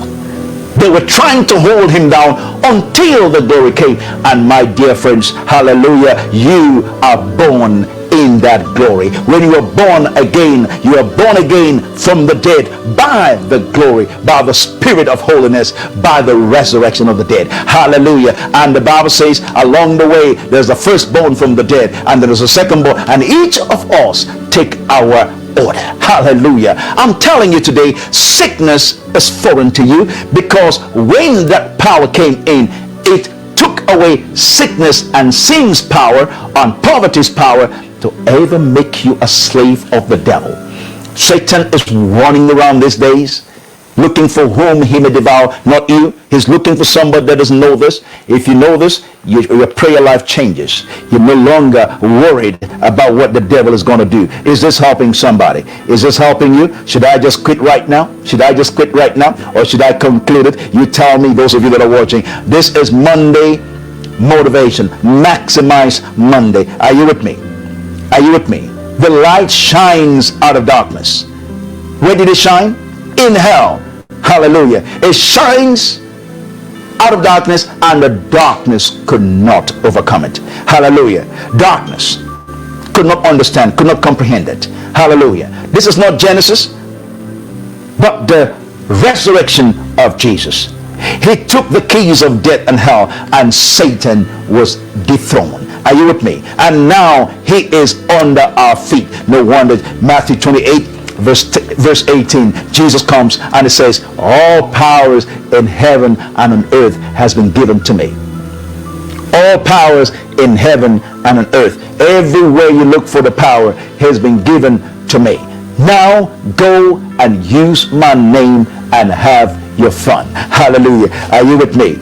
They were trying to hold him down until the glory came. And my dear friends, hallelujah, you are born in that glory. When you are born again, you are born again from the dead by the glory, by the Spirit of holiness, by the resurrection of the dead. Hallelujah. And the Bible says along the way, there's the firstborn from the dead, and there is a secondborn, and each of us take our order. Hallelujah. I'm telling you today, sickness is foreign to you, because when that power came in, it took away sickness and sin's power and poverty's power to ever make you a slave of the devil. Satan is running around these days looking for whom he may devour. Not you. He's looking for somebody that doesn't know this. If you know this, your prayer life changes. You're no longer worried about what the devil is going to do. Is this helping somebody? Is this helping you? Should I just quit right now? Should I just quit right now? Or should I conclude it? You tell me, those of you that are watching. This is Monday Motivation. Maximize Monday. Are you with me? Are you with me? The light shines out of darkness. Where did it shine? In hell. Hallelujah. It shines out of darkness, and the darkness could not overcome it. Hallelujah. Darkness could not understand, could not comprehend it. Hallelujah. This is not Genesis, but the resurrection of Jesus. He took the keys of death and hell, and Satan was dethroned. Are you with me? And now he is under our feet. No wonder Matthew 28 verse 18, Jesus comes and it says, all powers in heaven and on earth has been given to me. All powers in heaven and on earth. Everywhere you look for the power has been given to me. Now go and use my name and have your fun. Hallelujah. Are you with me?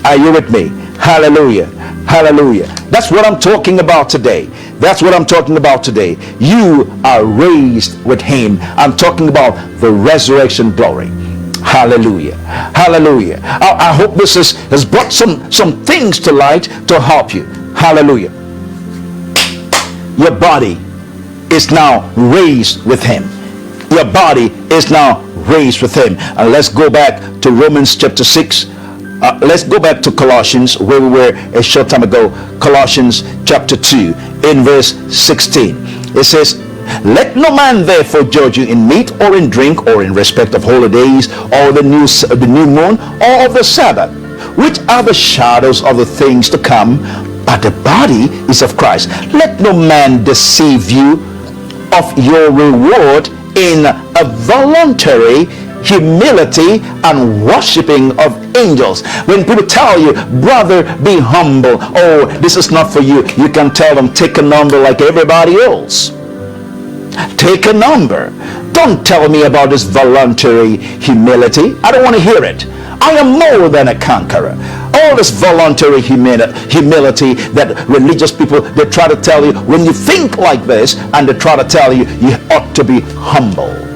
Are you with me? Hallelujah. Hallelujah. That's what I'm talking about today. That's what I'm talking about today. You are raised with him. I'm talking about the resurrection glory. Hallelujah. Hallelujah. I hope this has brought some things to light to help you. Hallelujah. Your body is now raised with him. Your body is now raised with him. And let's go back to Romans chapter 6. Let's go back to Colossians, where we were a short time ago. Colossians chapter 2 in verse 16. It says, let no man therefore judge you in meat or in drink or in respect of holy days or the new moon or of the Sabbath, which are the shadows of the things to come, but the body is of Christ. Let no man deceive you of your reward in a voluntary humility and worshiping of angels. When people tell you, brother, be humble, oh, this is not for you, you can tell them, take a number like everybody else. Take a number. Don't tell me about this voluntary humility. I don't want to hear it. I am more than a conqueror. All this voluntary humility that religious people, they try to tell you, when you think like this, and they try to tell you, you ought to be humble.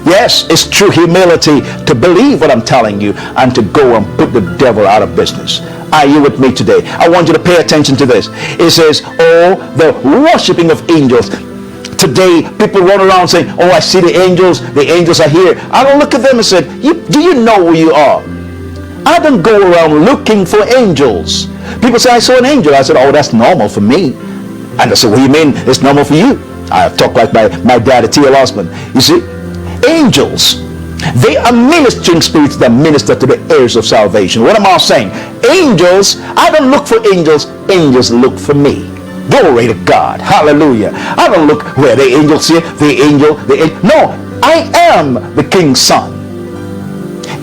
Yes, it's true humility to believe what I'm telling you and to go and put the devil out of business. Are you with me today? I want you to pay attention to this. It says, oh, the worshiping of angels. Today, people run around saying, oh, I see the angels are here. I don't look at them and say, do you know who you are? I don't go around looking for angels. People say, I saw an angel. I said, oh, that's normal for me. And I said, what do you mean it's normal for you? I talk like my daddy, T.L. Osborne. You see, angels, they are ministering spirits that minister to the heirs of salvation. What am I saying? Angels, I don't look for angels. Angels look for me. Glory to God. Hallelujah. I don't look where the angels here, the angel. No, I am the king's son.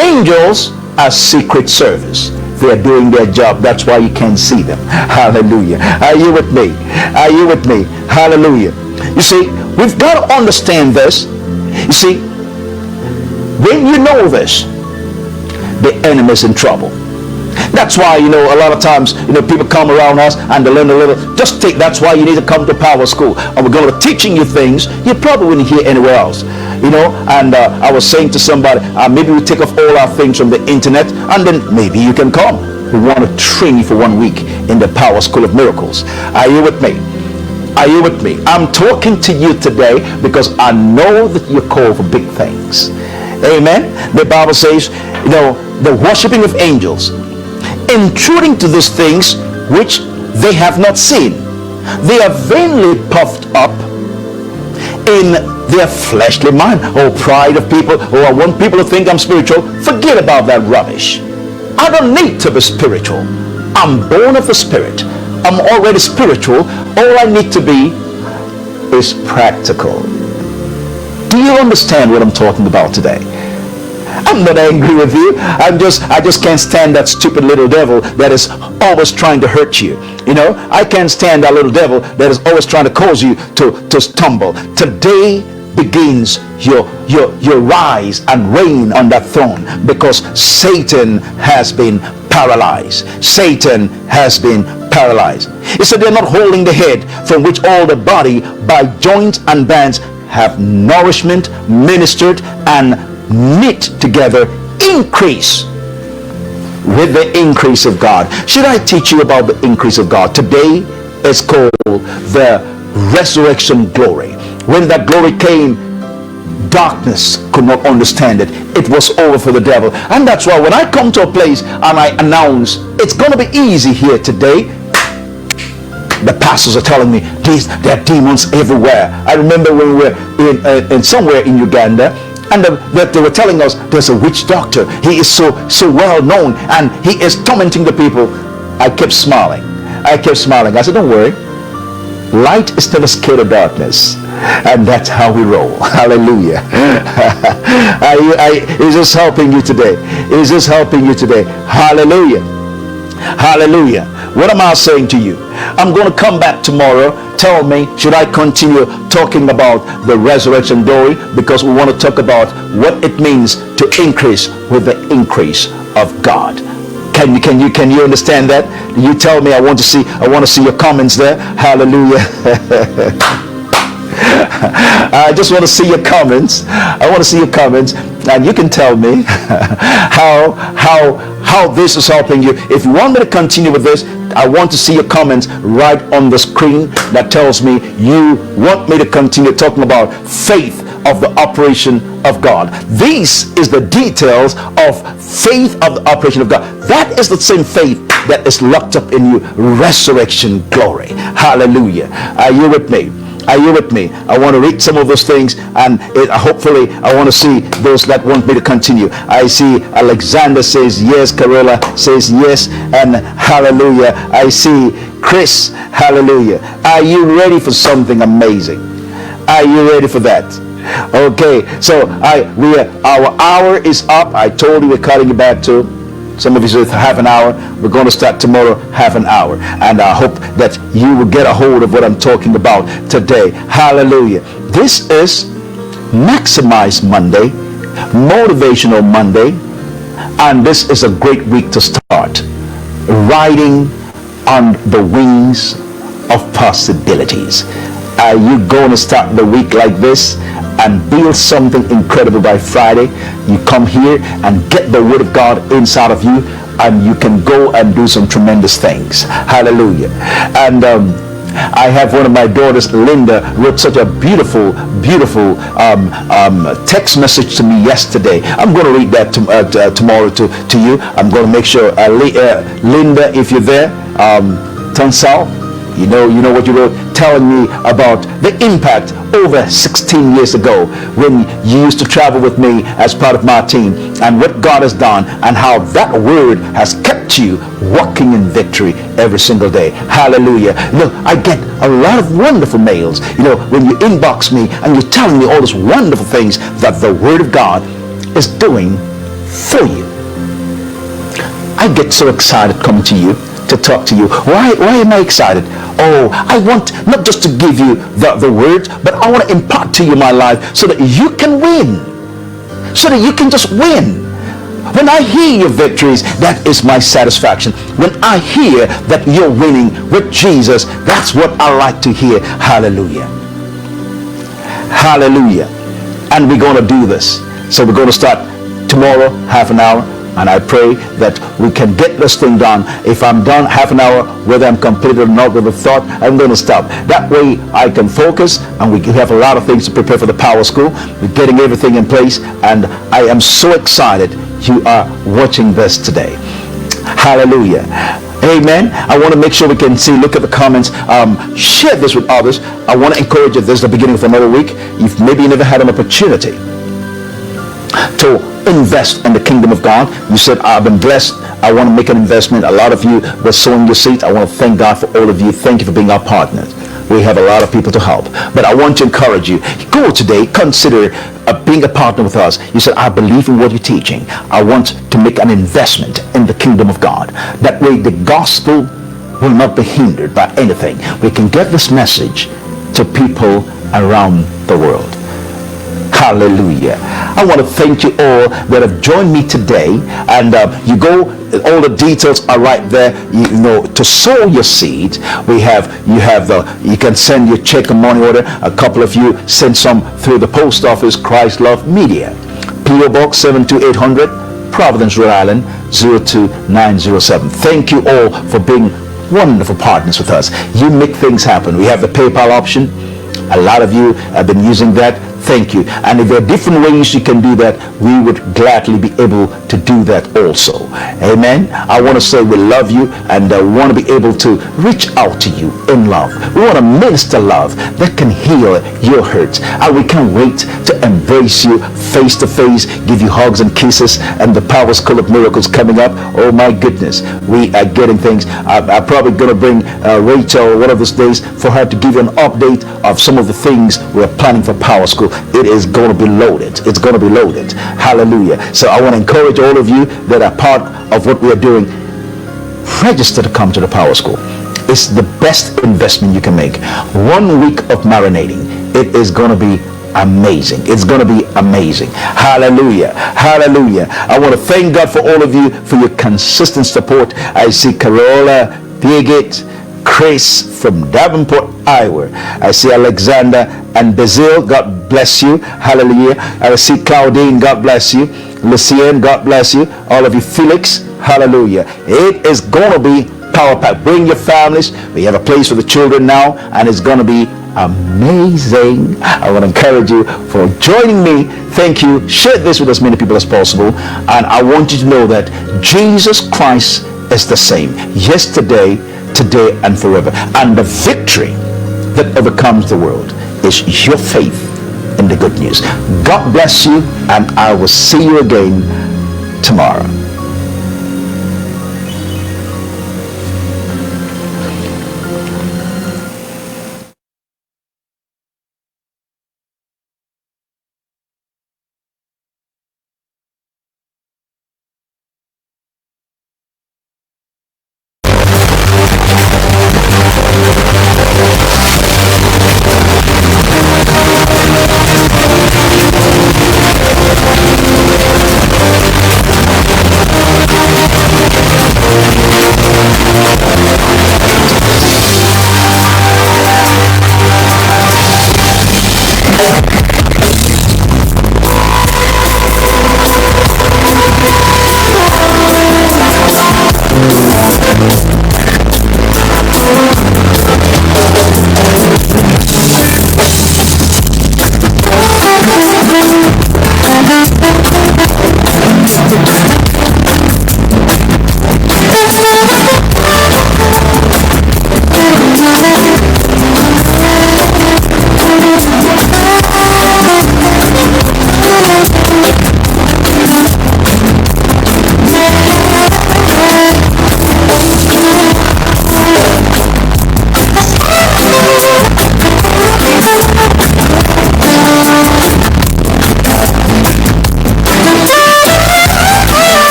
Angels are secret service. They are doing their job. That's why you can't see them. Hallelujah. Are you with me? Are you with me? Hallelujah. You see, we've got to understand this. You see, when you know this, the enemy is in trouble. That's why, a lot of times, people come around us and they learn a little. That's why you need to come to Power School. And we're going to be teaching you things you probably wouldn't hear anywhere else. And I was saying to somebody, maybe we take off all our things from the internet and then maybe you can come. We want to train you for 1 week in the Power School of Miracles. Are you with me? Are you with me? I'm talking to you today because I know that you're called for big things. Amen. The Bible says, the worshiping of angels, intruding to those things which they have not seen. They are vainly puffed up in their fleshly mind. Oh, pride of people. Oh, I want people to think I'm spiritual. Forget about that rubbish. I don't need to be spiritual. I'm born of the Spirit. I'm already spiritual. All I need to be is practical. Do you understand what I'm talking about today? I'm not angry with you. I just can't stand that stupid little devil that is always trying to hurt you. I can't stand that little devil that is always trying to cause you to stumble. Today begins your rise and reign on that throne, because Satan has been paralyzed. Satan has been paralyzed. He said they're not holding the head, from which all the body by joints and bands have nourishment, ministered and knit together, increase with the increase of God. Should I teach you about the increase of God? Today is called the resurrection glory. When that glory came, darkness could not understand it. It was over for the devil. And that's why when I come to a place and I announce it's going to be easy here today, the pastors are telling me there are demons everywhere. I remember when we were in somewhere in Uganda, and they were telling us there's a witch doctor. He is so well known and he is tormenting the people. I kept smiling. I said, don't worry. Light is never scared of darkness. And that's how we roll. Hallelujah. Is this helping you today? Is this helping you today? Hallelujah. Hallelujah. What am I saying to you? I'm going to come back tomorrow. Tell me, should I continue talking about the resurrection glory? Because we want to talk about what it means to increase with the increase of God. Can you understand that? You tell me. I want to see your comments there. Hallelujah. I just want to see your comments. I want to see your comments, and you can tell me how this is helping you. If you want me to continue with this, I want to see your comments right on the screen that tells me you want me to continue talking about faith of the operation of God. This is the details of faith of the operation of God. That is the same faith that is locked up in you. Resurrection glory. Hallelujah. Are you with me? Are you with me? I want to read some of those things, and hopefully I want to see those that want me to continue. I see Alexander says yes, Carella says yes, and hallelujah. I see Chris, hallelujah. Are you ready for something amazing? Are you ready for that? Okay, so our hour is up. I told you we're cutting it back to, some of you said half an hour. We're going to start tomorrow half an hour. And I hope that you will get a hold of what I'm talking about today. Hallelujah. This is Maximize Monday, Motivational Monday. And this is a great week to start. Riding on the wings of possibilities. Are you going to start the week like this and build something incredible by Friday? You come here and get the Word of God inside of you, and you can go and do some tremendous things. Hallelujah. And I have one of my daughters, Linda, wrote such a beautiful, beautiful text message to me yesterday. I'm going to read that tomorrow to you. I'm going to make sure, Linda, if you're there, Tansal, you know what you wrote, telling me about the impact over 16 years ago when you used to travel with me as part of my team, and what God has done and how that word has kept you walking in victory every single day. Hallelujah. I get a lot of wonderful mails, when you inbox me and you're telling me all these wonderful things that the word of God is doing for you. I get so excited coming to you to talk to you. Why am I excited? Oh, I want not just to give you the words, but I want to impart to you my life so that you can win. So that you can just win. When I hear your victories, that is my satisfaction. When I hear that you're winning with Jesus, that's what I like to hear. Hallelujah. Hallelujah. And we're going to do this. So we're going to start tomorrow, half an hour. And I pray that we can get this thing done. If I'm done half an hour, whether I'm completed or not with a thought, I'm going to stop. That way I can focus, and we have a lot of things to prepare for the Power School. We're getting everything in place, and I am so excited you are watching this today. Hallelujah. Amen. I want to make sure we can see, look at the comments, share this with others. I want to encourage you. This is the beginning of another week. If maybe you never had an opportunity to invest in the kingdom of God, you said, I've been blessed, I want to make an investment. A lot of you were sowing your seeds. I want to thank God for all of you. Thank you for being our partners. We have a lot of people to help, but I want to encourage you, go today, consider being a partner with us. You said, I believe in what you're teaching. I want to make an investment in the kingdom of God. That way the gospel will not be hindered by anything. We can get this message to people around the world. Hallelujah. I want to thank you all that have joined me today. And you go, all the details are right there. To sow your seed, you can send your check or money order. A couple of you send some through the post office, Christ Love Media, P.O. Box 72800, Providence, Rhode Island 02907. Thank you all for being wonderful partners with us. You make things happen. We have the PayPal option. A lot of you have been using that. Thank you. And if there are different ways you can do that, we would gladly be able to do that also. Amen. I want to say we love you, and want to be able to reach out to you in love. We want to minister love that can heal your hurts, and we can't wait to embrace you face to face, give you hugs and kisses, and the Power School of Miracles coming up. Oh my goodness, we are getting things. I'm probably going to bring Rachel one of those days for her to give you an update of some of the things we're planning for Power School. It is going to be loaded. It's going to be loaded. Hallelujah. So I want to encourage all of you that are part of what we are doing, register to come to the Power School. It's the best investment you can make. 1 week of marinating. It is going to be amazing. It's going to be amazing. Hallelujah. Hallelujah. I want to thank God for all of you for your consistent support. I see Carola, Birgit, Chris from Davenport, Iowa. I see Alexander and Basil. God bless you. Hallelujah. I see Claudine. God bless you. Lucien. God bless you. All of you. Felix. Hallelujah. It is going to be power pack. Bring your families. We have a place for the children now, and it's going to be amazing. I want to encourage you for joining me. Thank you. Share this with as many people as possible. And I want you to know that Jesus Christ is the same yesterday, today, and forever. And the victory that overcomes the world is your faith in the good news. God bless you, and I will see you again tomorrow.